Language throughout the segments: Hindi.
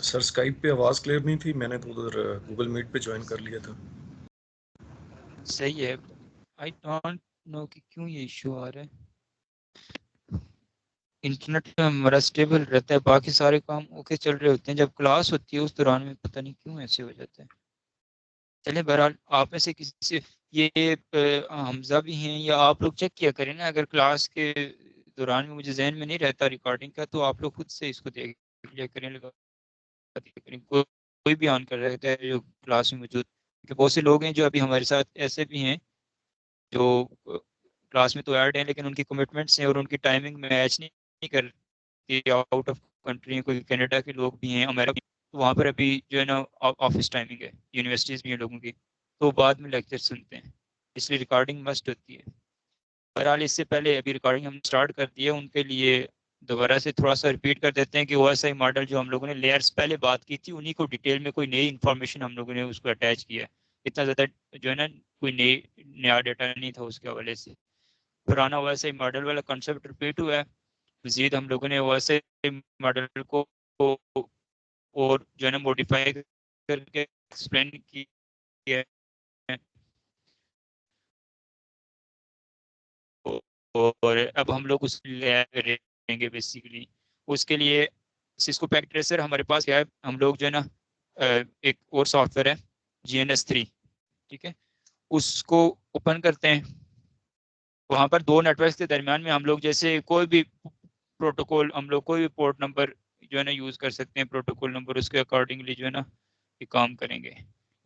सर स्काइप पे आवाज़ क्लियर नहीं थी, मैंने तो उधर गूगल मीट पे ज्वाइन कर लिया था। सही है। आई डोंट नो कि क्यों ये इशू आ रहा है। इंटरनेट हमारा स्टेबल रहता है, बाकी सारे काम ओके चल रहे होते हैं, जब क्लास होती है उस दौरान में पता नहीं क्यों ऐसे हो जाता है। चले बहरहाल, आप में से किसी से ये हमजा भी हैं, या आप लोग चेक किया करें ना, अगर क्लास के दौरान में मुझे जहन में नहीं रहता रिकॉर्डिंग का, तो आप लोग खुद से इसको देख लिया करें, लगा दिया करें। कोई भी ऑन कर रहा है जो क्लास में मौजूद, कि बहुत से लोग हैं जो अभी हमारे साथ ऐसे भी हैं जो क्लास में तो ऐड हैं, लेकिन उनकी कमिटमेंट्स हैं और उनकी टाइमिंग मैच नहीं करती, आउट ऑफ कंट्री, कोई कनाडा के लोग भी हैं, अमेरिका, तो वहाँ पर अभी जो है ना ऑफिस टाइमिंग है, यूनिवर्सिटीज़ भी हैं लोगों की, तो बाद में लेक्चर सुनते हैं, इसलिए रिकॉर्डिंग मस्ट होती है। बहरहाल इससे पहले अभी रिकॉर्डिंग हम स्टार्ट कर दी है, उनके लिए दोबारा से थोड़ा सा रिपीट कर देते हैं कि OSI मॉडल जो हम लोगों ने लेयर्स पहले बात की थी, उन्हीं को डिटेल में कोई नई इन्फॉर्मेशन हम लोगों ने उसको अटैच किया है। इतना ज़्यादा जो है ना कोई नया डाटा नहीं था उसके हवाले से, पुराना OSI मॉडल वाला कॉन्सेप्ट रिपीट हुआ है। मजीद हम लोगों ने OSI मॉडल को और जो है ना मॉडिफाई करके एक्सप्लेन किया है, और अब हम लोग उस लेंगे बेसिकली। उसके लिए सिस्को पैक ट्रेसर हमारे पास क्या है, हम लोग जो है ना एक और सॉफ्टवेयर है GNS3, ठीक है, उसको ओपन करते हैं। वहाँ पर दो नेटवर्क के दरमियान में हम लोग जैसे कोई भी प्रोटोकॉल, हम लोग कोई भी पोर्ट नंबर जो है ना यूज़ कर सकते हैं, प्रोटोकॉल नंबर, उसके अकॉर्डिंगली जो है ना ये काम करेंगे।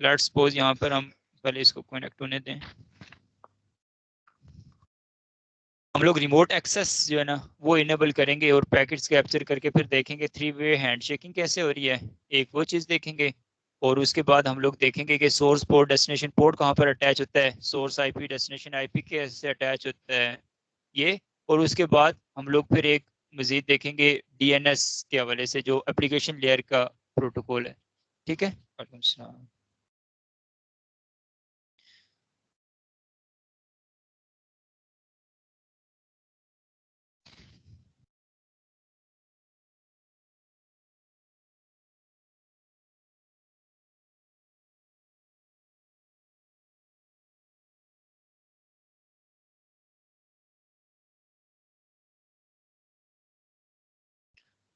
लेट्स सपोज यहाँ पर हम पहले इसको कनेक्ट होने दें, हम लोग रिमोट एक्सेस जो है ना वो इनेबल करेंगे और पैकेट्स कैप्चर करके फिर देखेंगे 3 वे हैंड शेकिंग कैसे हो रही है, एक वो चीज़ देखेंगे। और उसके बाद हम लोग देखेंगे कि सोर्स पोर्ट डेस्टिनेशन पोर्ट कहाँ पर अटैच होता है, सोर्स IP डेस्टिनेशन IP कैसे अटैच होता है ये। और उसके बाद हम लोग फिर एक मजीद देखेंगे DNS के हवाले से, जो एप्लीकेशन लेयर का प्रोटोकॉल है, ठीक है। वालेकुम सलाम।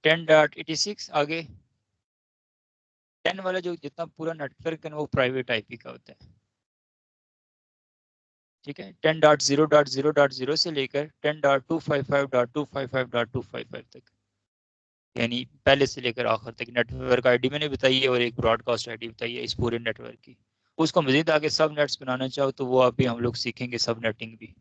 10.86 आगे 10 वाला जो जितना पूरा नेटवर्क है ना वो प्राइवेट IP का होता है, ठीक है। 10.0.0.0 से लेकर 10.255.255.255 तक, यानी पहले से लेकर आखिर तक नेटवर्क ID मैंने बताई है, और एक ब्रॉडकास्ट ID बताई है इस पूरे नेटवर्क की। उसको मजीद आगे सब नेट्स बनाना चाहो तो वो अभी हम लोग सीखेंगे, सब नेटिंग भी।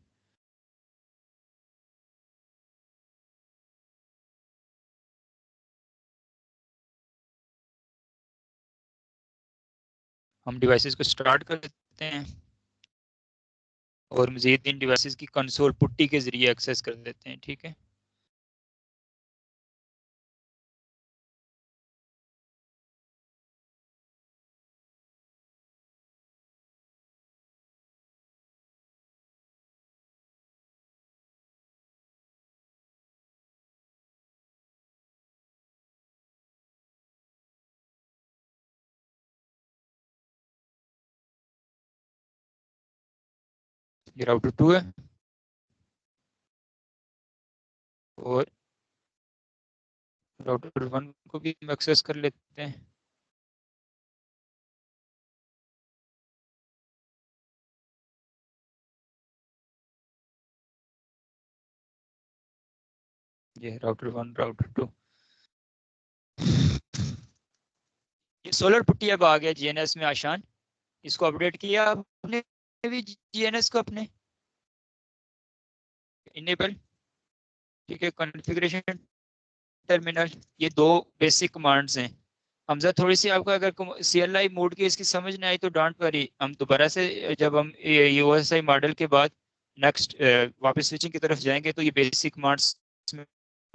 हम डिवाइसेस को स्टार्ट कर देते हैं और मजीद इन डिवाइसेस की कंसोल पुट्टी के जरिए एक्सेस कर देते हैं, ठीक है। ये राउटर 2 है, और राउटर 1 को भी हम एक्सेस कर लेते हैं। ये राउटर 1, राउटर 2, ये सोलर पुट्टी अब आ गया GNS में आशान। इसको अपडेट किया आपने भी GNS को अपने इनेबल, ठीक है। कॉन्फ़िगरेशन टर्मिनल, ये दो बेसिक कमांड्स हैं। हमजा थोड़ी सी आपको अगर CLI मोड की इसकी समझ नहीं आई तो डोंट वरी, हम दोबारा से जब हम ये OSI मॉडल के बाद नेक्स्ट वापस स्विचिंग की तरफ जाएंगे तो ये बेसिक कमांड्स में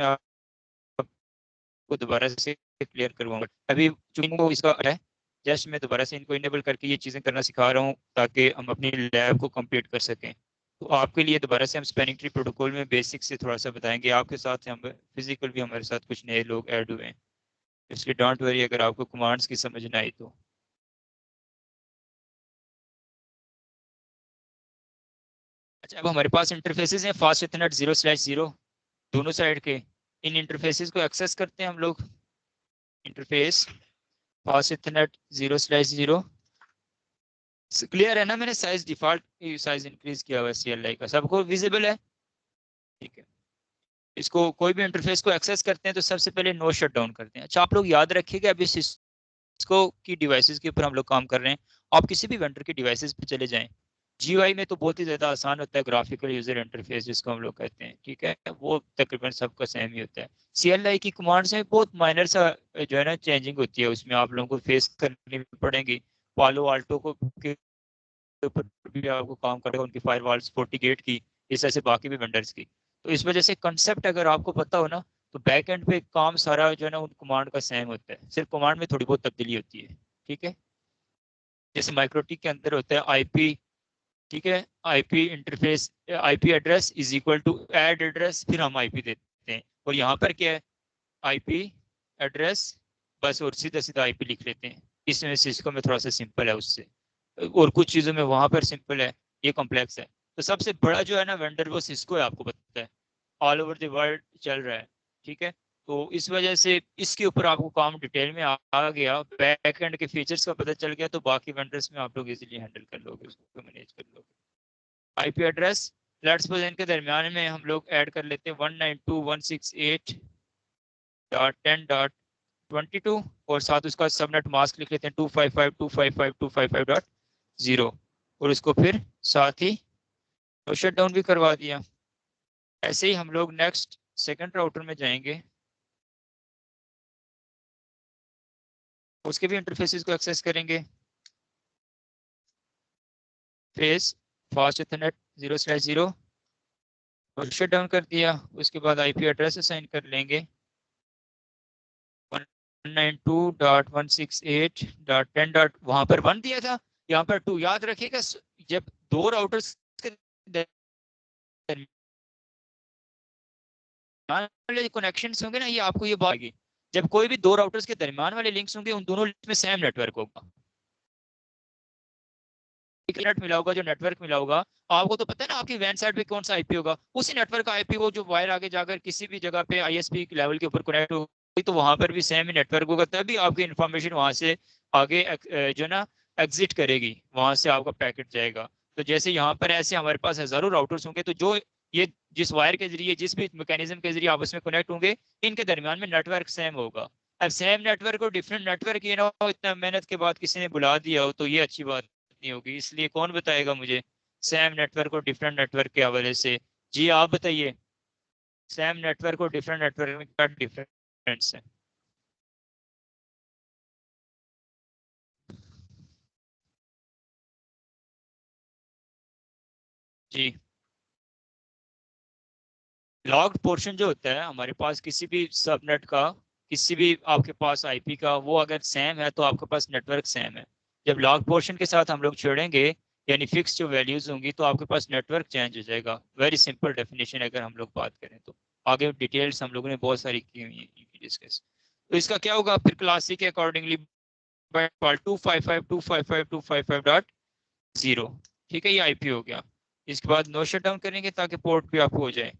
आपको दोबारा से क्लियर करवाऊंगा। अभी चूंकि वो इसका है, जस्ट मैं दोबारा से इनको इनेबल करके ये चीज़ें करना सिखा रहा हूँ ताकि हम अपनी लैब को कंप्लीट कर सकें। तो आपके लिए दोबारा से हम स्पैनिंग ट्री प्रोटोकॉल में बेसिक से थोड़ा सा बताएंगे, आपके साथ हम फिजिकल भी हमारे साथ कुछ नए लोग ऐड हुए हैं। इसलिए डोंट वरी अगर आपको कमांड्स की समझ ना आई तो। अच्छा, अब हमारे पास इंटरफेसेस हैं फास्ट इथरनेट 0/0 दोनों साइड के। इन इंटरफेसेस को एक्सेस करते हैं हम लोग। इंटरफेस फास्ट इथरनेट 0/0 क्लियर है ना? मैंने साइज डिफॉल्ट साइज इंक्रीज किया हुआ है CLI का, सबको विजिबल है? ठीक है। इसको कोई भी इंटरफेस को एक्सेस करते हैं तो सबसे पहले नो शट डाउन करते हैं। अच्छा, आप लोग याद रखिएगा अभी सिस्को की डिवाइसेस के ऊपर हम लोग काम कर रहे हैं। आप किसी भी वेंडर की डिवाइसेस पे चले जाएं, GUI में तो बहुत ही ज़्यादा आसान होता है, ग्राफिकल यूजर इंटरफेस जिसको हम लोग कहते हैं, ठीक है, वो तकरीबन सबका सेम ही होता है। CLI की कमांड्स में बहुत माइनर सा जो है ना चेंजिंग होती है, उसमें आप लोगों को फेस करनी पड़ेगी। पालो आल्टो को के ऊपर भी आपको काम करेगा, उनकी फायरवॉल्स FortiGate की, इस ऐसे बाकी भी वेंडर्स की। तो इस वजह से कंसेप्ट अगर आपको पता हो ना, तो बैक एंड पे काम सारा जो है ना उन कमांड का सेम होता है, सिर्फ कमांड में थोड़ी बहुत तब्दीली होती है। ठीक है, जैसे माइक्रोटिक के अंदर होता है IP, ठीक है, IP interface, IP address is equal to add address, फिर हम IP देते हैं। और यहाँ पर क्या है, IP एड्रेस बस, और सीधा सीधा IP लिख लेते हैं। इसमें सिस्को में थोड़ा सा सिंपल है उससे, और कुछ चीज़ों में वहां पर सिंपल है, ये कॉम्प्लेक्स है। तो सबसे बड़ा जो है ना वेंडर वो सिस्को है, आपको पता है, ऑल ओवर द वर्ल्ड चल रहा है। ठीक है, तो इस वजह से इसके ऊपर आपको काम डिटेल में आ गया, बैक एंड के फीचर्स का पता चल गया, तो बाकी वेंडर्स में आप लोग इजीली हैंडल कर लोगे, उसको मैनेज कर लोगे। IP एड्रेस, लेट्स सपोज इनके दरमियान में हम लोग ऐड कर लेते हैं 192.168.10.22, और साथ उसका सबनेट मास्क लिख लेते हैं 255.255.255.0, और उसको फिर साथ ही शट डाउन भी करवा दिया। ऐसे ही हम लोग नेक्स्ट सेकंड राउटर में जाएंगे, उसके भी इंटरफेसेस को एक्सेस करेंगे। फेस फास्ट इथरनेट 0/0 और शट डाउन कर दिया। उसके बाद IP एड्रेस असाइन कर लेंगे 192.168.10. वहां पर 1 दिया था, यहाँ पर 2। याद रखिएगा, जब दो राउटर्स के वाले कनेक्शन होंगे ना, ये आपको ये बात आएगी, जब कोई भी दो राउटर्स के दरमियान वाले लिंक्स होंगे, उन दोनों लिंक्स में सेम नेटवर्क होगा, नेट मिला होगा, जो नेटवर्क मिला होगा। आपको तो पता है ना आपकी वैन साइड पे कौन सा IP होगा, उसी नेटवर्क का IP वो जो वायर आगे जाकर किसी भी जगह पे ISP लेवल के ऊपर कनेक्ट होगी, तो वहां पर भी सेम ही नेटवर्क होगा, तभी आपकी इंफॉर्मेशन वहां से आगे जो ना एग्जिट करेगी, वहां से आपका पैकेट जाएगा। तो जैसे यहाँ पर ऐसे हमारे पास हजारों राउटर्स होंगे, तो जो ये जिस वायर के जरिए, जिस भी मैकेनिज्म के जरिए आपस में कनेक्ट होंगे, इनके दरमियान में नेटवर्क सेम होगा। अब सेम नेटवर्क और डिफरेंट नेटवर्क, ये ना हो इतना मेहनत के बाद किसी ने बुला दिया हो, तो ये अच्छी बात नहीं होगी। इसलिए कौन बताएगा मुझे सेम नेटवर्क और डिफरेंट नेटवर्क के हवाले से? जी आप बताइए, सेम नेटवर्क और डिफरेंट नेटवर्क में क्या डिफरेंस है? जी, लॉग्ड पोर्शन जो होता है हमारे पास किसी भी सबनेट का, किसी भी आपके पास IP का, वो अगर सेम है तो आपके पास नेटवर्क सेम है। जब लॉग पोर्शन के साथ हम लोग छोड़ेंगे, यानी फिक्स जो वैल्यूज होंगी, तो आपके पास नेटवर्क चेंज हो जाएगा। वेरी सिंपल डेफिनेशन अगर हम लोग बात करें तो, आगे डिटेल्स हम लोगों ने बहुत सारी की हुई है डिस्कस। तो इसका क्या होगा फिर, क्लासिक के अकॉर्डिंगली 255.255.255.0, ठीक है, ये IP हो गया। इसके बाद नो शट डाउन करेंगे ताकि पोर्ट भी आपको हो जाए।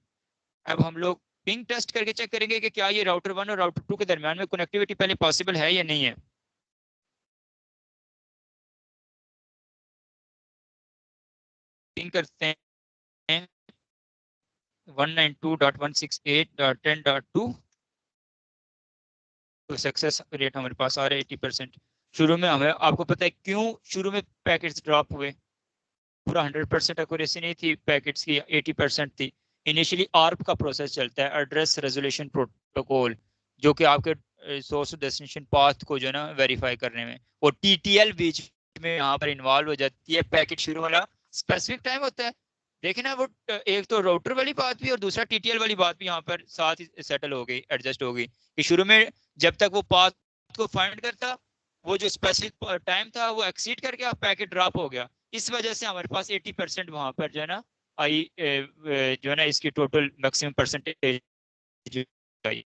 अब हम लोग पिंग टेस्ट करके चेक करेंगे कि क्या ये राउटर 1 और राउटर 2 के दरमियान में कनेक्टिविटी पहले पॉसिबल है या नहीं है। पिंग करते हैं 192.168.10.2, तो सक्सेस रेट हमारे पास आ रहा है 80%। शुरू में हमें, आपको पता है क्यों शुरू में पैकेट्स ड्रॉप हुए? पूरा 100% एक्यूरेसी नहीं थी पैकेट्स की, 80% थी। इनिशियली ARP का प्रोसेस चलता है, एड्रेस रेजोल्यूशन प्रोटोकॉल, जो कि आपके सोर्स डेस्टिनेशन पाथ को जो है ना वेरीफाई करने में, और TTL बीच में यहाँ पर इन्वॉल्व हो जाती है। पैकेट शुरू वाला स्पेसिफिक टाइम होता है, देखे ना वो, एक तो राउटर वाली बात भी और दूसरा TTL वाली बात भी यहाँ पर साथ ही सेटल हो गई, एडजस्ट हो गई, कि शुरू में जब तक वो पाथ को फाइंड करता, वो जो स्पेसिफिक टाइम था वो एक्सीड करके आप पैकेट ड्रॉप हो गया। इस वजह से हमारे पास 80% वहां पर जो है ना जो है ना इसकी टोटल मैक्सिमम परसेंटेज आई।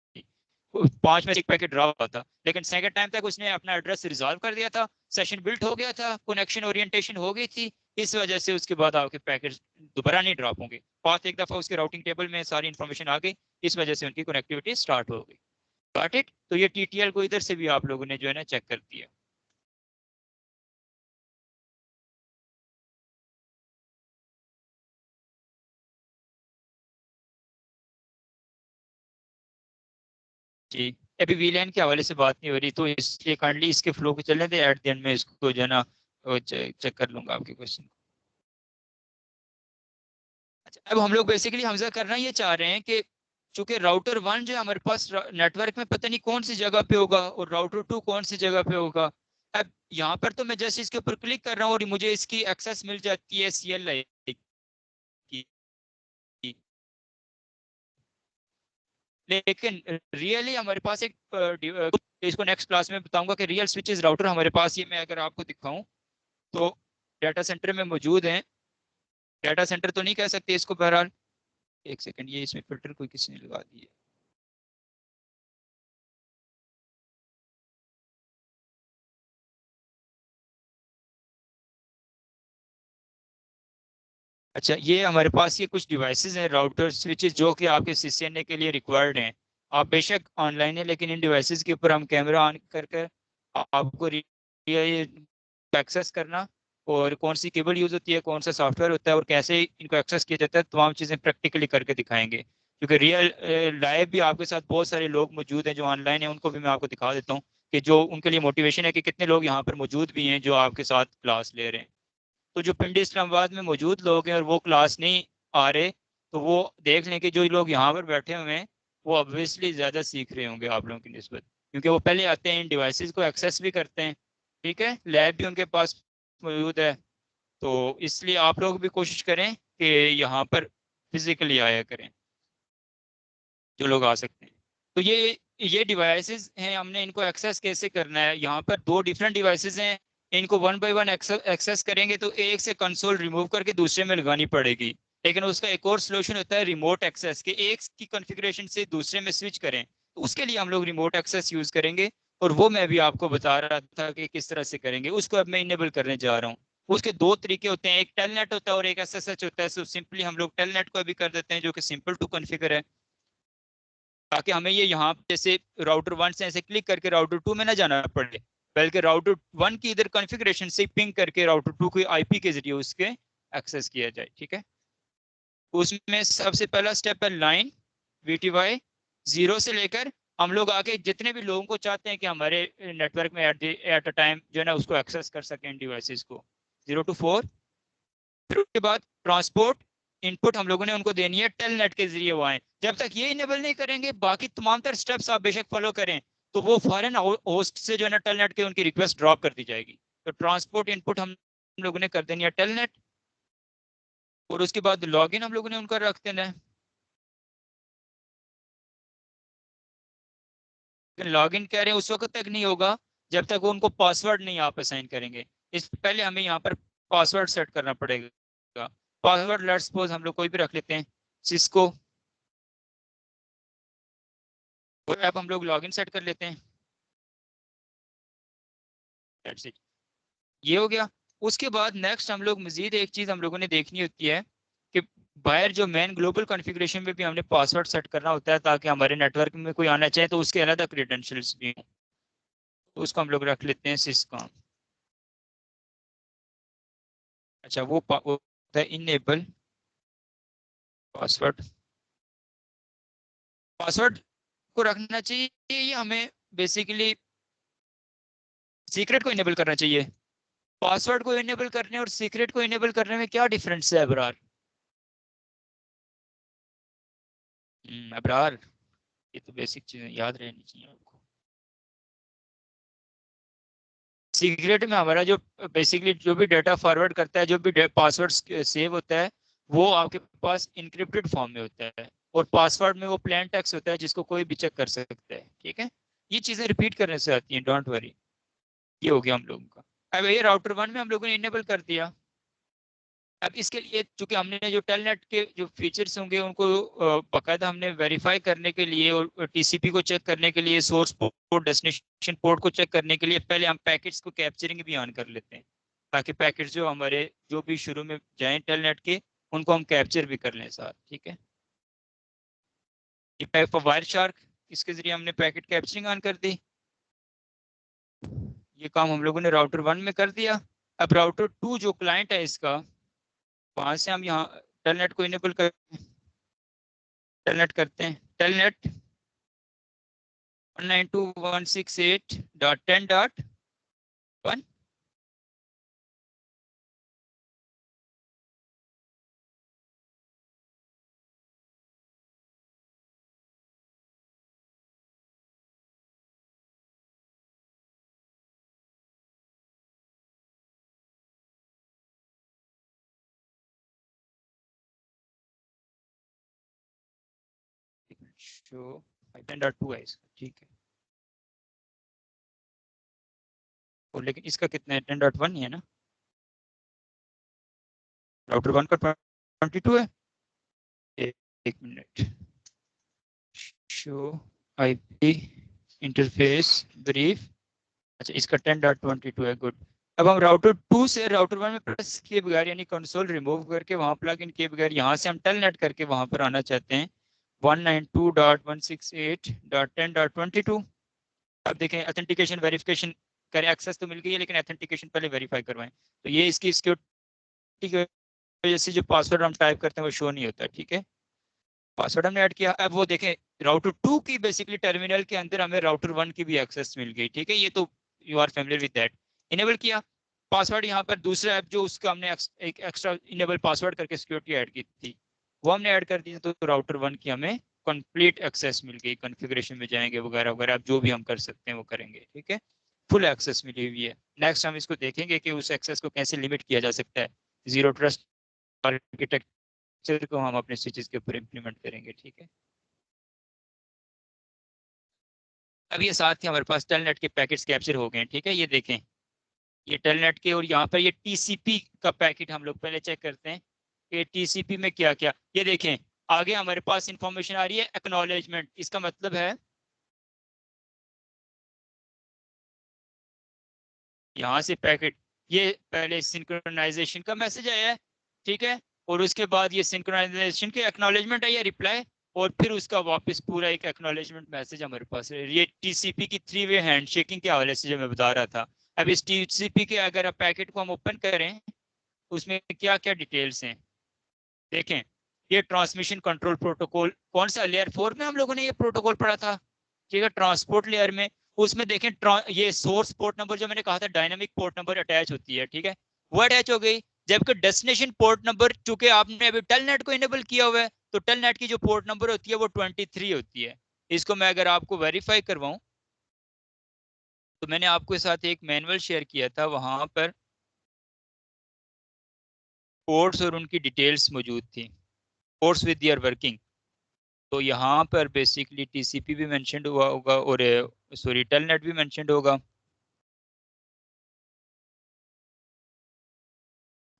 5 में से एक पैकेट ड्रॉप हुआ था, लेकिन सेकंड टाइम तक उसने अपना एड्रेस रिजॉल्व कर दिया था, सेशन बिल्ट हो गया था, कनेक्शन ओरिएंटेशन हो गई थी, इस वजह से उसके बाद आपके पैकेट दोबारा नहीं ड्रॉप होंगे। पाथ एक दफा उसके राउटिंग टेबल में सारी इन्फॉर्मेशन आ गई, इस वजह से उनकी कनेक्टिविटी स्टार्ट हो गई। Got it? तो ये टीटीएल को इधर से भी आप लोगों ने जो है ना चेक कर दिया। जी, अभी वीलैन के हवाले से बात नहीं हो रही, तो इसलिए काइंडली इसके फ्लो को चलने दे, एट द एंड में इसको जो है ना चेक कर लूंगा आपके क्वेश्चन को। अच्छा, अब हम लोग बेसिकली हमजा करना ये चाह रहे हैं कि चूंकि राउटर 1 जो है हमारे पास नेटवर्क में पता नहीं कौन सी जगह पे होगा और राउटर 2 कौन सी जगह पे होगा। अब यहाँ पर तो मैं जस्ट इसके ऊपर क्लिक कर रहा हूँ और मुझे इसकी एक्सेस मिल जाती है CLI की, लेकिन रियली हमारे पास एक इसको नेक्स्ट क्लास में बताऊंगा कि रियल स्विचेस राउटर हमारे पास, ये मैं अगर आपको दिखाऊं तो डाटा सेंटर में मौजूद हैं। डाटा सेंटर तो नहीं कह सकते इसको, बहरहाल एक सेकंड, ये इसमें फिल्टर कोई किसी ने लगा दिया। अच्छा, ये हमारे पास ये कुछ डिवाइसेस हैं राउटर स्विचेस जो कि आपके CCNA के लिए रिक्वायर्ड हैं। आप बेशक ऑनलाइन है, लेकिन इन डिवाइसेस के ऊपर हम कैमरा ऑन कर कर आपको एक्सेस करना और कौन सी केबल यूज होती है, कौन सा सॉफ्टवेयर होता है और कैसे इनको एक्सेस किया जाता है, तमाम चीज़ें प्रैक्टिकली करके दिखाएंगे। क्योंकि रियल लाइव भी आपके साथ बहुत सारे लोग मौजूद हैं जो ऑनलाइन हैं, उनको भी मैं आपको दिखा देता हूँ कि जो उनके लिए मोटिवेशन है कि कितने लोग यहाँ पर मौजूद भी हैं जो आपके साथ क्लास ले रहे हैं। तो जो पिंडी इस्लामाबाद में मौजूद लोग हैं और वो क्लास नहीं आ रहे, तो वो देख लें कि जो लोग यहाँ पर बैठे हुए हैं वो ऑब्वियसली ज़्यादा सीख रहे होंगे आप लोगों की निस्बत, क्योंकि वो पहले आते हैं, इन डिवाइसेस को एक्सेस भी करते हैं। ठीक है, लैब भी उनके पास मौजूद है, तो इसलिए आप लोग भी कोशिश करें कि यहाँ पर फिजिकली आया करें जो लोग आ सकते हैं। तो ये डिवाइसेस हैं, हमने इनको एक्सेस कैसे करना है। यहाँ पर 2 डिफरेंट डिवाइसेस हैं, इनको वन बाय वन एक्सेस करेंगे तो एक से कंसोल रिमूव करके दूसरे में लगानी पड़ेगी। लेकिन उसका एक और सोल्यूशन होता है रिमोट एक्सेस के, एक की कॉन्फ़िगरेशन से दूसरे में स्विच करें, तो उसके लिए हम लोग रिमोट एक्सेस यूज करेंगे। और वो मैं भी आपको बता रहा था कि किस तरह से करेंगे, उसको अब मैं इनेबल करने जा रहा हूँ। उसके 2 तरीके होते हैं, एक टेलनेट होता है और एक SSH होता है। सो सिंपली हम लोग टेलनेट को अभी कर देते हैं, जो कि सिंपल टू कॉन्फ़िगर है, ताकि हमें ये यहाँ जैसे राउटर 1 से ऐसे क्लिक करके राउटर 2 में ना जाना पड़े, बल्कि राउटर 1 की इधर कॉन्फ़िगरेशन से पिंग करके राउटर 2 को IP के जरिए उसके एक्सेस किया जाए। ठीक है, उसमें सबसे पहला स्टेप है लाइन VTY 0 से लेकर हम लोग आके जितने भी लोगों को चाहते हैं कि हमारे नेटवर्क में एट अ टाइम जो है ना उसको एक्सेस कर सकें डिवाइसेस को, 0 to 4। फिर उसके बाद ट्रांसपोर्ट इनपुट हम लोगों ने उनको देनी है टेलनेट के जरिए वो आए। जब तक ये इनेबल नहीं करेंगे, बाकी तमाम तर स्टेप्स आप बेशक फॉलो करें, तो वो फॉरन होस्ट से जो है ना टेलनेट के उनकी रिक्वेस्ट ड्रॉप कर दी जाएगी। तो ट्रांसपोर्ट इनपुट हम लोगों ने कर देनी है टेलनेट, और उसके बाद लॉगिन हम लोगों ने उनका रख देना है। लॉगिन कह रहे हैं उस वक्त तक नहीं होगा जब तक वो उनको पासवर्ड नहीं आप असाइन करेंगे। इस पहले हमें यहाँ पर पासवर्ड सेट करना पड़ेगा। पासवर्ड लेट्स सपोज हम लोग कोई भी रख लेते हैं, सिस्को। और अब हम लोग लॉगिन सेट कर लेते हैं, That's it। ये हो गया। उसके बाद नेक्स्ट हम लोग मजीद एक चीज हम लोगों ने देखनी होती है कि बाहर जो मेन ग्लोबल कॉन्फ़िगरेशन में भी हमने पासवर्ड सेट करना होता है, ताकि हमारे नेटवर्क में कोई आना चाहे तो उसके अलग क्रेडेंशियल्स भी हों। तो उसको हम लोग रख लेते हैं सिस्कॉम। अच्छा, वो होता है इनेबल पासवर्ड। पासवर्ड को रखना चाहिए, ये हमें बेसिकली सीक्रेट को इनेबल करना चाहिए। पासवर्ड को इनेबल करने और सीक्रेट को इनेबल करने में क्या डिफरेंस है अबरार? अबरार, ये तो बेसिक चीजें याद रहनी चाहिए आपको। सीक्रेट में हमारा जो बेसिकली जो भी डाटा फॉरवर्ड करता है, जो भी पासवर्ड सेव होता है, वो आपके पास इनक्रिप्टेड फॉर्म में होता है, और पासवर्ड में वो प्लेन टेक्स्ट होता है जिसको कोई भी चेक कर सकता है। ठीक है, ये चीजें रिपीट करने से आती हैं, डोंट वरी। ये हो गया हम लोगों का। अब ये राउटर 1 में हम लोगों ने इनेबल कर दिया। अब इसके लिए चूंकि हमने जो टेलनेट के जो फीचर्स होंगे उनको बाकायदा हमने वेरीफाई करने के लिए और टीसीपी को चेक करने के लिए, सोर्स पोर्ट डेस्टिनेशन पोर्ट को चेक करने के लिए पहले हम पैकेट्स को कैप्चरिंग भी ऑन कर लेते हैं, ताकि पैकेट्स जो हमारे जो भी शुरू में जाएं टेलनेट के उनको हम कैप्चर भी कर लें साथ। ठीक है, ये वायर शार्क, इसके जरिए हमने पैकेट कैप्चरिंग ऑन कर दी। ये काम हम लोगों ने राउटर 1 में कर दिया। अब राउटर 2 जो क्लाइंट है इसका, वहां से हम यहाँ टेलनेट को इनेबल कर टेलनेट करते हैं। टेलनेट 192.168.10.1 शो 10.2 है इसका। ठीक है, और लेकिन इसका कितना है? 10.1 ही है ना, राउटर 1 का 22 है। एक minute, show IP interface brief, अच्छा इसका 10.22 है। गुड। अब हम राउटर 2 से राउटर 1 में प्रेस किए बगैर यानी कंसोल रिमूव करके वहां प्लग इन किए बगैर यहाँ से हम टेलनेट करके वहां पर आना चाहते हैं 192.168.10.22। अब देखें ऑथेंटिकेशन वेरिफिकेशन करें, एक्सेस तो मिल गई है लेकिन ऑथेंटिकेशन पहले वेरीफाई करवाएं। तो ये इसकी सिक्योरिटी की वजह से जो पासवर्ड हम टाइप करते हैं वो शो नहीं होता। ठीक है, पासवर्ड हमने ऐड किया। अब वो देखें राउटर 2 की बेसिकली टर्मिनल के अंदर हमें राउटर 1 की भी एक्सेस मिल गई। ठीक है, ये तो you are familiar with that. Enable किया पासवर्ड, यहाँ पर दूसरा ऐप जो उसका हमने एक एक्स्ट्रा इनेबल पासवर्ड करके सिक्योरिटी ऐड की थी वो हमने ऐड कर दी, तो राउटर 1 की हमें कंप्लीट एक्सेस मिल गई। कॉन्फ़िगरेशन में जाएंगे वगैरह वगैरह, आप जो भी हम कर सकते हैं वो करेंगे। ठीक है, फुल एक्सेस मिली हुई है। नेक्स्ट हम इसको देखेंगे कि उस एक्सेस को कैसे लिमिट किया जा सकता है। जीरो ट्रस्ट आर्किटेक्चर को हम अपने स्विचेस के ऊपर इम्प्लीमेंट करेंगे। ठीक है, अब ये साथ ही हमारे पास टेलनेट के पैकेट्स कैप्चर हो गए हैं। ठीक है, ये देखें ये टेलनेट के, और यहाँ पर ये टीसीपी का पैकेट हम लोग पहले चेक करते हैं कि टीसीपी में क्या क्या। ये देखें आगे हमारे पास इंफॉर्मेशन आ रही है एक्नॉलेजमेंट, इसका मतलब है यहाँ से पैकेट, ये पहले सिंक्रोनाइजेशन का मैसेज आया है। ठीक है, और उसके बाद ये सिंक्रोनाइजेशन के एक्नॉलेजमेंट है या रिप्लाई, और फिर उसका वापस पूरा एक एक्नॉलेजमेंट मैसेज हमारे पास है। ये टीसीपी की 3 वे हैंडशेकिंग के हवाले से जो मैं बता रहा था। अब इस टीसीपी के अगर आप पैकेट को हम ओपन करें उसमें क्या क्या डिटेल्स हैं देखें। ये ट्रांसमिशन कंट्रोल प्रोटोकॉल, कौन सा लेयर 4 में हम लोगों ने ये प्रोटोकॉल पढ़ा था। ठीक है, ट्रांसपोर्ट लेयर में, उसमें देखें ये सोर्स पोर्ट नंबर जो मैंने कहा था डायनामिक पोर्ट नंबर अटैच होती है। ठीक है, वो अटैच हो गई, जबकि डेस्टिनेशन पोर्ट नंबर चूंकि आपने अभी टेलनेट को इनेबल किया हुआ है तो टेलनेट की जो पोर्ट नंबर होती है वो 23 होती है। इसको मैं अगर आपको वेरीफाई करवाऊं तो मैंने आपके साथ एक मैनुअल शेयर किया था, वहां पर पोर्ट्स और उनकी डिटेल्स मौजूद थी, पोर्ट्स विद देयर वर्किंग। तो यहाँ पर बेसिकली टीसीपी भी मेंशन्ड हुआ होगा और सॉरी टेलनेट भी मेंशन्ड होगा।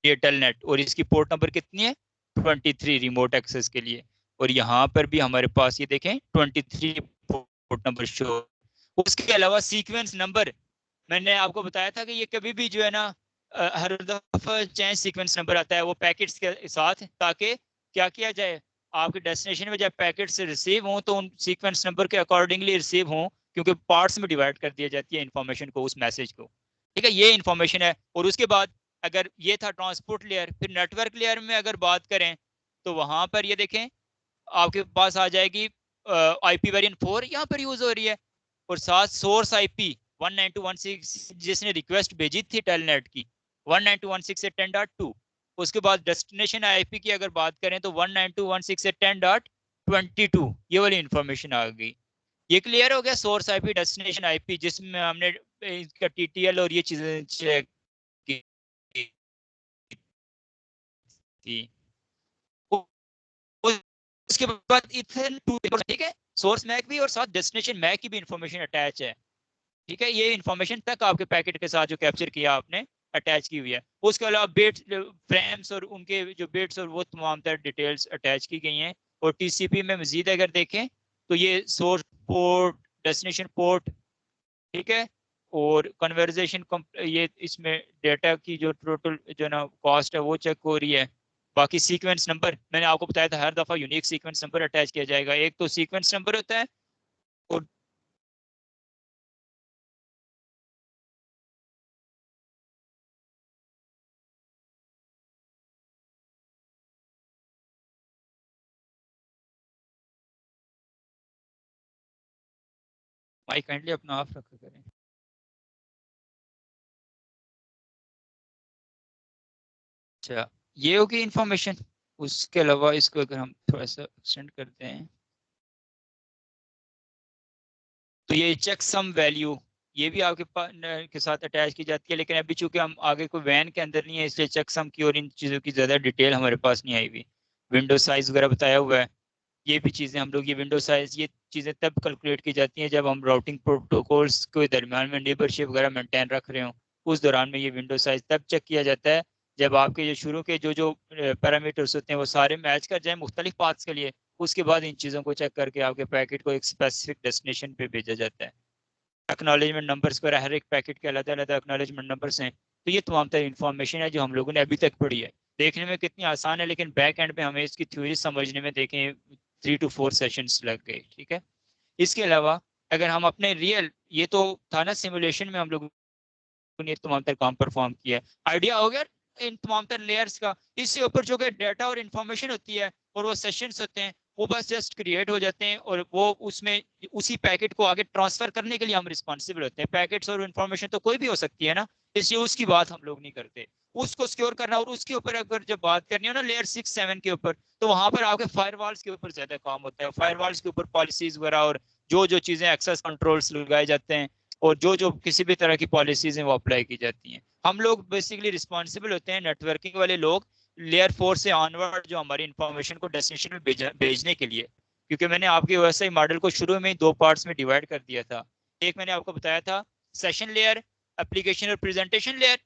ये टेलनेट और इसकी पोर्ट नंबर कितनी है 23 रिमोट एक्सेस के लिए। और यहाँ पर भी हमारे पास ये देखें 23 पोर्ट नंबर शो। उसके अलावा सीक्वेंस नंबर, मैंने आपको बताया था कि ये कभी भी जो है ना हर दफा चेंज सीक्वेंस नंबर आता है वो पैकेट्स के साथ, ताकि क्या किया जाए आपके डेस्टिनेशन में जब पैकेट्स रिसीव हों तो उन सीक्वेंस नंबर के अकॉर्डिंगली रिसीव हों, क्योंकि पार्ट्स में डिवाइड कर दिया जाती है इन्फॉर्मेशन को, उस मैसेज को। ठीक है, ये इन्फॉर्मेशन है। और उसके बाद अगर ये था ट्रांसपोर्ट लेयर, फिर नेटवर्क लेयर में अगर बात करें तो वहां पर ये देखें आपके पास आ जाएगी आईपी वेरिएंट 4 यहाँ पर यूज हो रही है, और साथ सोर्स आईपी 192.168 जिसने रिक्वेस्ट भेजी थी टेलनेट की 192.168.10.2। उसके बाद डेस्टिनेशन आईपी की अगर बात करें तो 192.168.10.22, ये वाली इंफॉर्मेशन आ गई। ये क्लियर हो गया सोर्स आईपी डेस्टिनेशन आईपी, जिसमें हमने इसका टीटीएल और ये चीजें चेक की थी। उसके बाद इथन 2, ठीक है, सोर्स मैक भी और साथ डेस्टिनेशन मैक की भी इंफॉर्मेशन अटैच है। ठीक है, ये इंफॉर्मेशन तक आपके पैकेट के साथ जो कैप्चर किया आपने अटैच की हुई है। उसके अलावा बिट्स फ्रेम्स और उनके जो बिट्स और वो तमाम तरह डिटेल्स अटैच की गई हैं। और टीसीपी में मजीद अगर देखें तो ये सोर्स पोर्ट, डेस्टिनेशन पोर्ट, ठीक है, और कन्वर्जेशन ये इसमें डेटा की जो टोटल जो ना कॉस्ट है वो चेक हो रही है। बाकी सीक्वेंस नंबर मैंने आपको बताया था हर दफा यूनिक सीक्वेंस नंबर अटैच किया जाएगा। एक तो सीक्वेंस नंबर होता है और माइक काइंडली अपना ऑफ रखा करें। अच्छा, ये होगी इंफॉर्मेशन। उसके अलावा इसको अगर हम थोड़ा सा एक्सटेंड करते हैं तो ये चेक सम वैल्यू ये भी आपके पास के साथ अटैच की जाती है। लेकिन अभी चूंकि हम आगे कोई वैन के अंदर नहीं है इसलिए चेक सम की और इन चीज़ों की ज़्यादा डिटेल हमारे पास नहीं आई हुई। विंडो साइज वगैरह बताया हुआ है। ये भी चीज़ें हम लोग ये विंडो साइज ये चीज़ें तब कैलकुलेट की जाती हैं जब हम राउटिंग प्रोटोकॉल्स के दरमियान में नेबरशिप वगैरह मेंटेन रख रहे हो। उस दौरान में ये विंडो साइज तब चेक किया जाता है जब आपके जो शुरू के जो जो पैरामीटर्स होते हैं वो सारे मैच कर जाए मुख्तलिफ पाथ्स के लिए। उसके बाद इन चीज़ों को चेक करके आपके पैकेट को एक स्पेसिफिक डेस्टिनेशन पे भेजा जाता है। एक्नॉलेजमेंट नंबर्स पर हर एक पैकेट के अलग अलग एक्नॉलेजमेंट नंबर्स हैं। तो ये तमाम तरह इंफॉर्मेशन है जो हम लोगों ने अभी तक पढ़ी है। देखने में कितनी आसान है लेकिन बैक एंड पे हमें इसकी थ्योरी समझने में देखें 3 to 4 सेशंस लग गए। ठीक है, इसके अलावा अगर हम अपने रियल ये तो था ना सिमुलेशन में हम लोग ने तमाम तर काम परफॉर्म किया है। आइडिया हो गया इन तमाम तर लेयर्स का। इससे ऊपर जो कि डाटा और इंफॉर्मेशन होती है और वो सेशंस होते हैं वो बस जस्ट क्रिएट हो जाते हैं और वो उसमें उसी पैकेट को आगे ट्रांसफर करने के लिए हम रिस्पॉन्सिबल होते हैं। पैकेट्स और इन्फॉर्मेशन तो कोई भी हो सकती है ना, इसलिए उसकी बात हम लोग नहीं करते। उसको सिक्योर करना और उसके ऊपर अगर जब बात करनी हो ना लेयर 6-7 के ऊपर तो वहां पर आपके फायरवॉल्स के ऊपर ज्यादा काम होता है। फायरवॉल्स के ऊपर पॉलिसीज वगैरह और जो जो चीजें एक्सेस कंट्रोल्स लगाए जाते हैं और जो जो किसी भी तरह की पॉलिसीज हैं वो अप्लाई की जाती हैं। हम लोग बेसिकली रिस्पॉन्सिबल होते हैं नेटवर्किंग वाले लोग लेयर 4 से ऑनवर्ड जो हमारी इंफॉर्मेशन को डेस्टिनेशन में भेजने के लिए। क्योंकि मैंने आपके वैसे ही मॉडल को शुरू में ही 2 पार्ट्स में डिवाइड कर दिया था। एक मैंने आपको बताया था सेशन लेयर, एप्लीकेशन और प्रेजेंटेशन लेयर,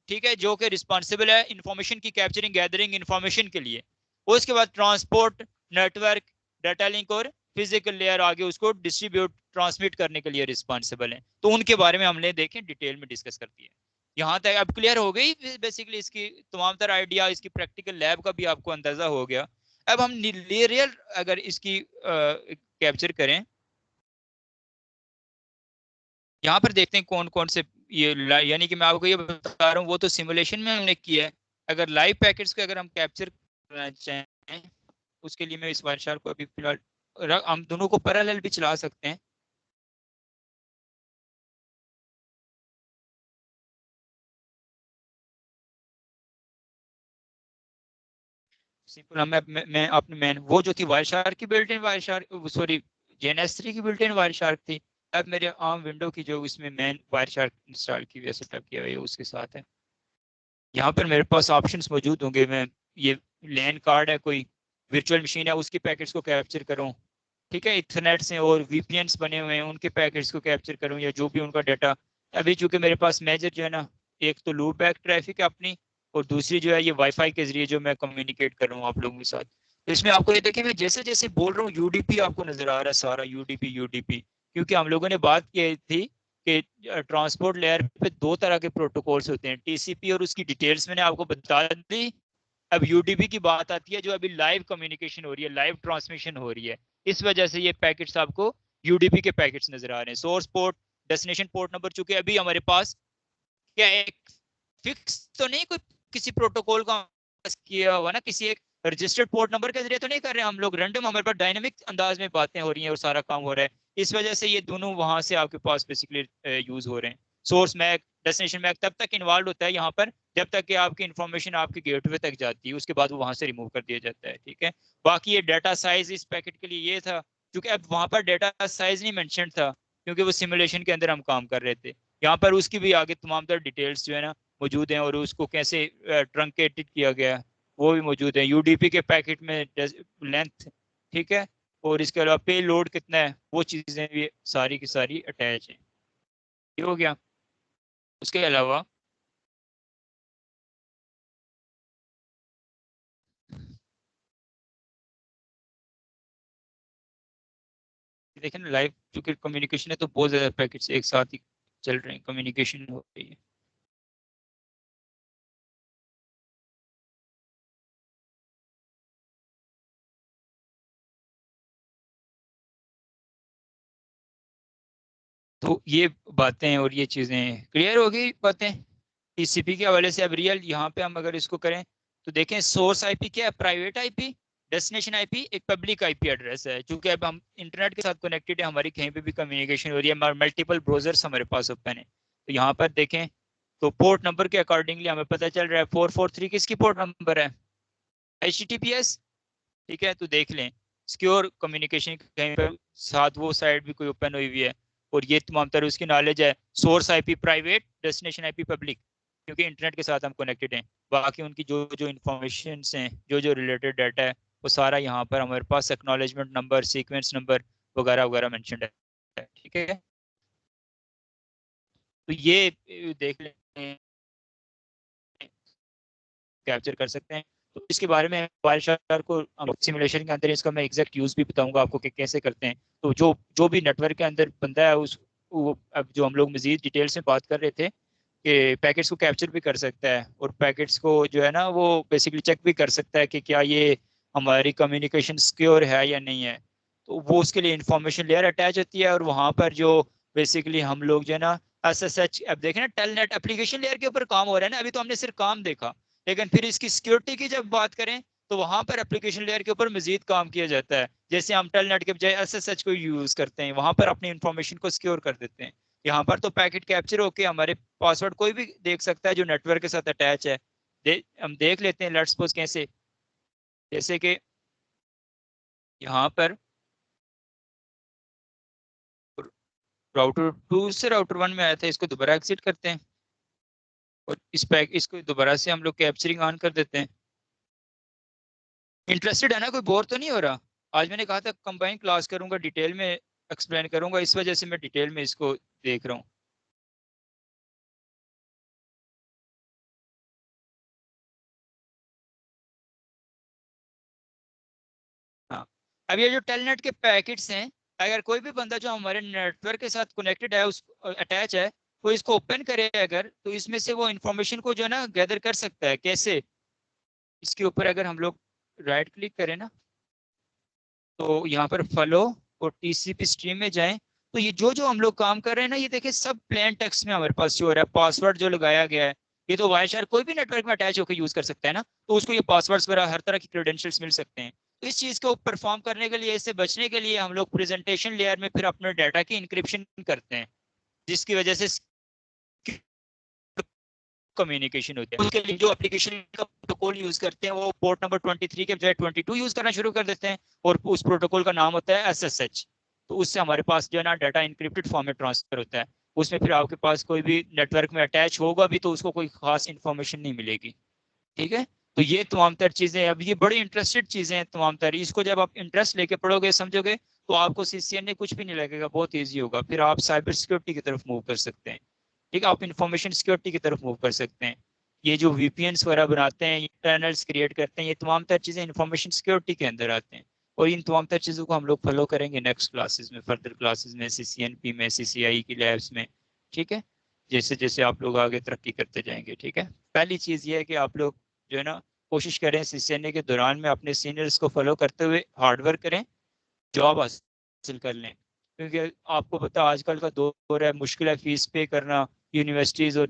ठीक है, जो कि रिस्पॉन्सिबल है इंफॉर्मेशन की कैप्चरिंग गैदरिंग इंफॉर्मेशन के लिए। उसके बाद ट्रांसपोर्ट, नेटवर्क, डाटा लिंक और फिजिकल लेयर आगे उसको डिस्ट्रीब्यूट ट्रांसमिट करने के लिए रिस्पॉन्सिबल है। तो उनके बारे में हमने देखें डिटेल में डिस्कस कर दिया। यहाँ तक अब क्लियर हो गई बेसिकली इसकी तमाम तरह आइडिया। इसकी प्रैक्टिकल लैब का भी आपको अंदाजा हो गया। अब हम रियल अगर इसकी कैप्चर करें यहाँ पर देखते हैं कौन कौन से ये यानी कि मैं आपको ये बता रहा हूँ वो तो सिमुलेशन में हमने किया है। अगर लाइव पैकेट्स को अगर हम कैप्चर करना चाहें उसके लिए मैं इस वायरशार को अभी फिलहाल हम दोनों को पैरेलल भी चला सकते हैं। सिंपल हम मैं अपने मैन वो जो थी वायरशार की बिल्ट इन वायरशार सॉरी जेएनएस 3 की बिल्ट इन वायरशार थी। अब मेरे आम विंडो की जो इसमें मैन वायरशार इंस्टॉल की हुई है सेटअप किया हुआ है उसके साथ है। यहाँ पर मेरे पास ऑप्शंस मौजूद होंगे। मैं ये लैन कार्ड है कोई वर्चुअल मशीन है उसकी पैकेट्स को कैप्चर करूँ, ठीक है, इथरनेट से और वीपीएन्स बने हुए हैं उनके पैकेट्स को कैप्चर करूँ या जो भी उनका डाटा। अभी चूंकि मेरे पास मेजर जो है ना एक तो लूप बैक ट्रैफिक है अपनी और दूसरी जो है ये वाईफाई के जरिए जो मैं कम्युनिकेट कर रहा हूँ आप लोगों के साथ। तो इसमें आपको ये देखिए मैं जैसे जैसे बोल रहा हूँ यूडीपी आपको नजर आ रहा है सारा यूडीपी यूडीपी। क्योंकि हम लोगों ने बात की थी कि ट्रांसपोर्ट लेयर पे 2 तरह के प्रोटोकॉल्स होते हैं टीसीपी और उसकी डिटेल्स मैंने आपको बता दी। अब यूडीपी की बात आती है जो अभी लाइव कम्युनिकेशन हो रही है लाइव ट्रांसमिशन हो रही है। इस वजह से ये पैकेट्स आपको यूडीपी के पैकेट्स नजर आ रहे हैं। Source port, destination port number चूंकि अभी हमारे पास क्या एक फिक्स तो नहीं कोई किसी प्रोटोकॉल का किया हुआ ना किसी एक रजिस्टर्ड पोर्ट नंबर के जरिए तो नहीं कर रहे हैं हम लोग रैंडम हमारे पास डायनेमिक अंदाज में बातें हो रही हैं और सारा काम हो रहा है। इस वजह से ये दोनों वहां से आपके पास बेसिकली यूज हो रहे हैं। सोर्स मैक डेस्टिनेशन मैक तब तक इन्वॉल्व होता है यहाँ पर जब तक कि आपकी इन्फॉर्मेशन आपके गेटवे तक जाती है उसके बाद वो वहां से रिमूव कर दिया जाता है। ठीक है, बाकी ये डाटा साइज इस पैकेट के लिए ये था क्योंकि अब वहां पर डाटा साइज नहीं मेंशन था क्योंकि वो सिमुलेशन के अंदर हम काम कर रहे थे। यहाँ पर उसकी भी आगे तमाम तरह डिटेल्स जो है ना मौजूद हैं और उसको कैसे ट्रंकेटेड किया गया वो भी मौजूद है। यूडीपी के पैकेट में लेंथ, ठीक है, और इसके अलावा पे लोड कितना है वो चीज़ें भी सारी की सारी अटैच हैं। ये हो गया। उसके अलावा देखें ना लाइव चूंकि कम्युनिकेशन है तो बहुत ज़्यादा पैकेट्स एक साथ ही चल रहे हैं, कम्युनिकेशन हो रही है। तो ये बातें हैं और ये चीज़ें क्लियर हो गई बातें टीसीपी के हवाले से। अब रियल यहाँ पे हम अगर इसको करें तो देखें सोर्स आईपी क्या है, प्राइवेट आईपी, डेस्टिनेशन आईपी एक पब्लिक आईपी एड्रेस है। क्योंकि अब हम इंटरनेट के साथ कनेक्टेड है, हमारी कहीं पे भी कम्युनिकेशन हो रही है, मल्टीपल ब्राउजर्स हमारे पास ओपन है। तो यहाँ पर देखें तो पोर्ट नंबर के अकॉर्डिंगली हमें पता चल रहा है 443 किसकी पोर्ट नंबर है, HTTPS। ठीक है, तो देख लें सिक्योर कम्युनिकेशन कहीं पर साथ वो साइड भी कोई ओपन हुई हुई है और ये तमाम तरह उसकी नॉलेज है। Source IP private, destination IP public, क्योंकि इंटरनेट के साथ हम कनेक्टेड हैं। बाकी उनकी जो जो इंफॉर्मेशन हैं, जो जो रिलेटेड डाटा है, वो सारा यहाँ पर हमारे पास एक्नॉलेजमेंट नंबर, सीक्वेंस नंबर वगैरह वगैरह मेंशन है। ठीक है, तो ये देख लें, कैप्चर कर सकते हैं। तो इसके बारे में वायरशार को सिमुलेशन के अंदर इसका मैं एग्जैक्ट यूज भी बताऊंगा आपको कि कैसे करते हैं। तो जो जो भी नेटवर्क के अंदर बंदा है उस वो, अब जो हम लोग मजीद डिटेल से बात कर रहे थे कि पैकेट्स को कैप्चर भी कर सकता है और पैकेट्स को जो है ना वो बेसिकली चेक भी कर सकता है कि क्या ये हमारी कम्युनिकेशन सिक्योर है या नहीं है। तो वो उसके लिए इंफॉर्मेशन लेयर अटैच होती है और वहाँ पर जो बेसिकली हम लोग जो है ना SSH, अब देखें ना टेलनेट एप्लीकेशन लेयर के ऊपर काम हो रहा है ना, अभी तो हमने सिर्फ काम देखा, लेकिन फिर इसकी सिक्योरिटी की जब बात करें तो वहां पर एप्लीकेशन लेयर के ऊपर मजीद काम किया जाता है। जैसे हम टेलनेट के बजाय SSH को यूज करते हैं, वहां पर अपनी इंफॉर्मेशन को सिक्योर कर देते हैं। यहाँ पर तो पैकेट कैप्चर होके हमारे पासवर्ड कोई भी देख सकता है जो नेटवर्क के साथ अटैच है। हम देख लेते हैं, लेट्स सपोज कैसे, जैसे कि यहाँ पर राउटर 2 से राउटर 1 में आया था, इसको दोबारा एग्जिट करते हैं और इसको दोबारा से हम लोग कैप्चरिंग ऑन कर देते हैं। इंटरेस्टेड है ना, कोई बोर तो नहीं हो रहा? आज मैंने कहा था कंबाइन क्लास करूंगा, डिटेल में एक्सप्लेन करूंगा, इस वजह से मैं डिटेल में इसको देख रहा हूँ। हाँ, अब ये जो टेलनेट के पैकेट्स हैं, अगर कोई भी बंदा जो हमारे नेटवर्क के साथ कनेक्टेड है, उस अटैच है, वो इसको ओपन करे अगर, तो इसमें से वो इंफॉर्मेशन को जो है ना गैदर कर सकता है। कैसे? इसके ऊपर अगर हम लोग राइट क्लिक करें ना, तो यहाँ पर फॉलो और TCP स्ट्रीम में जाएं, तो ये जो जो हम लोग काम कर रहे हैं ना, ये देखिए सब प्लेन टेक्स्ट में हमारे पास शो हो रहा है। पासवर्ड जो लगाया गया है, ये तो वायरशार कोई भी नेटवर्क में अटैच होकर यूज कर सकता है ना, तो उसको ये पासवर्ड्स वगैरह हर तरह की क्रेडेंशियल्स मिल सकते हैं। तो इस चीज को परफॉर्म करने के लिए, इससे बचने के लिए हम लोग प्रेजेंटेशन लेयर में फिर अपने डाटा की इंक्रिप्शन करते हैं, जिसकी वजह से कम्युनिकेशन होती है। उसके लिए जो एप्लीकेशन का प्रोटोकॉल यूज करते हैं वो पोर्ट नंबर 23 के बजाय 22 यूज करना शुरू कर देते हैं और उस प्रोटोकॉल का नाम होता है SSH। तो उससे हमारे पास जो है ना डाटा इंक्रिप्टेड फॉर्म में ट्रांसफर होता है। उसमें फिर आपके पास कोई भी नेटवर्क में अटैच होगा भी तो उसको कोई खास इंफॉर्मेशन नहीं मिलेगी। ठीक है, तो ये तमाम तर चीजें, अब ये बड़ी इंटरेस्टेड चीजें हैं तमाम तर, इसको जब आप इंटरेस्ट लेके पढ़ोगे समझोगे तो आपको CCNA कुछ भी नहीं लगेगा, बहुत ईजी होगा। फिर आप साइबर सिक्योरिटी की तरफ मूव कर सकते हैं। ठीक है, आप इंफॉर्मेशन सिक्योरिटी की तरफ मूव कर सकते हैं। ये जो VPNs वगैरह बनाते हैं, टनल्स क्रिएट करते हैं, ये तमाम तर चीज़ें इंफॉर्मेशन सिक्योरिटी के अंदर आते हैं। और इन तमाम तर चीज़ों को हम लोग फॉलो करेंगे नेक्स्ट क्लासेस में, फर्दर क्लासेस में, CCNP में, CCI की लैब्स में। ठीक है, जैसे जैसे आप लोग आगे तरक्की करते जाएंगे। ठीक है, पहली चीज़ ये है कि आप लोग जो है ना कोशिश करें CCNA के दौरान में अपने सीनियर्स को फॉलो करते हुए हार्डवर्क करें, जॉब हासिल कर लें। क्योंकि आपको पता आजकल का दौर है, मुश्किल है फीस पे करना, यूनिवर्सिटीज़ और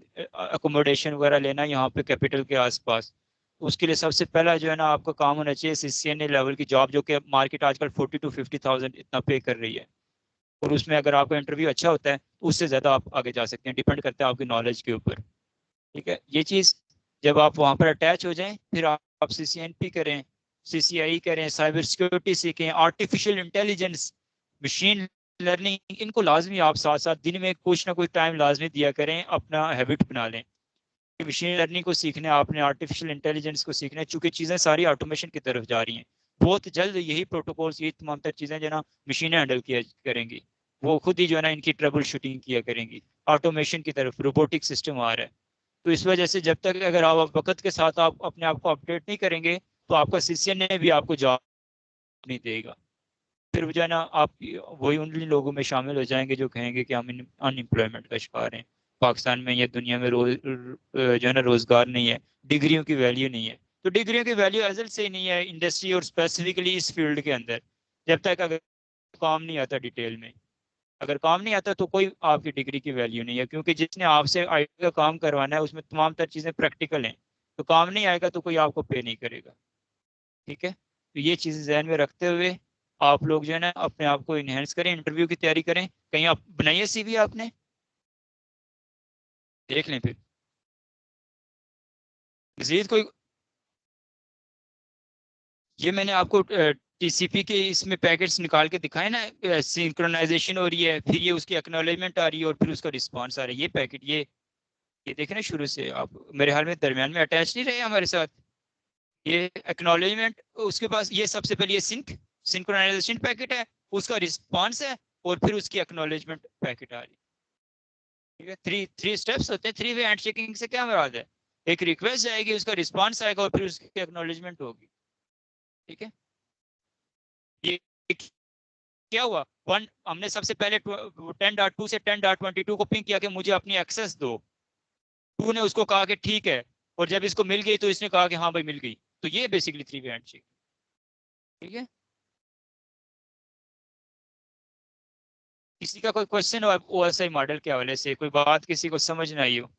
अकोमोडेशन वगैरह लेना यहाँ पे कैपिटल के आसपास। उसके लिए सबसे पहला जो है ना आपका काम होना चाहिए CCNA लेवल की जॉब, जो कि मार्केट आजकल 40 to 50,000 इतना पे कर रही है। और उसमें अगर आपका इंटरव्यू अच्छा होता है तो उससे ज़्यादा आप आगे जा सकते हैं, डिपेंड करता है आपकी नॉलेज के ऊपर। ठीक है, ये चीज़ जब आप वहाँ पर अटैच हो जाएं, फिर आप CCNP करें, CCI करें, साइबर सिक्योरिटी सीखें, आर्टिफिशियल इंटेलिजेंस, मशीन लर्निंग, इनको लाजमी आप साथ साथ दिन में कुछ ना कुछ टाइम लाजमी दिया करें, अपना हैबिट बना लें। मशीन लर्निंग को सीखना है आपने, आर्टिफिशियल इंटेलिजेंस को सीखना है, चूंकि चीज़ें सारी ऑटोमेशन की तरफ जा रही हैं। बहुत जल्द यही प्रोटोकॉल्स, यही तमाम तर चीज़ें जो ना मशीनें हैंडल किया करेंगी, वो खुद ही जो है ना इनकी ट्रबल शूटिंग किया करेंगी। ऑटोमेशन की तरफ रोबोटिक सिस्टम आ रहा है। तो इस वजह से जब तक अगर आप वक्त के साथ आप अपने आप को अपडेट नहीं करेंगे तो आपका CCNA भी आपको जॉब नहीं देगा। फिर जो है ना आप वही उन लोगों में शामिल हो जाएंगे जो कहेंगे कि हम अनएम्प्लॉयमेंट का शिकार हैं, पाकिस्तान में या दुनिया में जो है ना रोजगार नहीं है, डिग्रियों की वैल्यू नहीं है। तो डिग्रियों की वैल्यू अजल से ही नहीं है इंडस्ट्री और स्पेसिफिकली इस फील्ड के अंदर, जब तक अगर काम नहीं आता डिटेल में। अगर काम नहीं आता तो कोई आपकी डिग्री की वैल्यू नहीं है, क्योंकि जिसने आपसे आईटी का काम करवाना है उसमें तमाम तर चीज़ें प्रैक्टिकल हैं। तो काम नहीं आएगा तो कोई आपको पे नहीं करेगा। ठीक है, तो ये चीज़ें जहन में रखते हुए आप लोग जो है ना अपने आप को इनहेंस करें, इंटरव्यू की तैयारी करें। कहीं आप बनाइए सीवी, आपने देख लें फिर मजीद कोई। ये मैंने आपको टीसीपी के इसमें पैकेट्स निकाल के दिखाए ना, सिंक्रोनाइजेशन हो रही है, फिर ये उसकी एक्नॉलेजमेंट आ रही है और फिर उसका रिस्पांस आ रहा है। ये पैकेट ये देखें ना शुरू से आप, मेरे हाल में दरमियान में अटैच नहीं रहे हमारे साथ। ये एक्नॉलेजमेंट, उसके पास ये सबसे पहले ये सिंक्रोनाइजेशन पैकेट है, उसका रिस्पांस है, और फिर उसकी एक्नॉलेजमेंट पैकेट आ रही है। ठीक है, थ्री थ्री स्टेप्स होते हैं। थ्री वे हैंड शेकिंग से क्या मुराद है? एक रिक्वेस्ट जाएगी, उसका रिस्पांस आएगा और फिर उसकी एक्नॉलेजमेंट होगी। ठीक है, ये क्या हुआ, वन हमने सबसे पहले 10.2 से 10.22 को पिंग किया कि मुझे अपनी एक्सेस दो। टू ने उसको कहा कि ठीक है, और जब इसको मिल गई तो इसने कहा कि हाँ भाई मिल गई। तो ये बेसिकली थ्री वे हैंडशेक। ठीक है, किसी का कोई क्वेश्चन हो ओएसआई मॉडल के हवाले से, कोई बात किसी को समझ ना आई हो?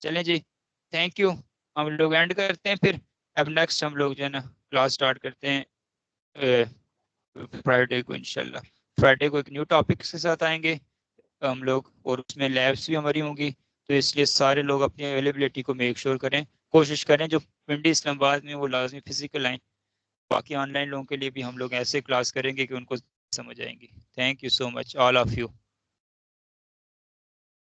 चलें जी, थैंक यू। हम लोग एंड करते हैं फिर। अब नेक्स्ट हम लोग जो है ना क्लास स्टार्ट करते हैं फ्राइडे को इंशाल्लाह। फ्राइडे को एक न्यू टॉपिक के साथ आएंगे हम लोग, और उसमें लैब्स भी हमारी होंगी। तो इसलिए सारे लोग अपनी अवेलेबिलिटी को मेक श्योर करें, कोशिश करें जो पिंडी इस्लामाबाद में वो लाजमी फिजिकल आएँ। बाकी ऑनलाइन लोगों के लिए भी हम लोग ऐसे क्लास करेंगे कि उनको समझ आएंगी। Thank you so much all of you.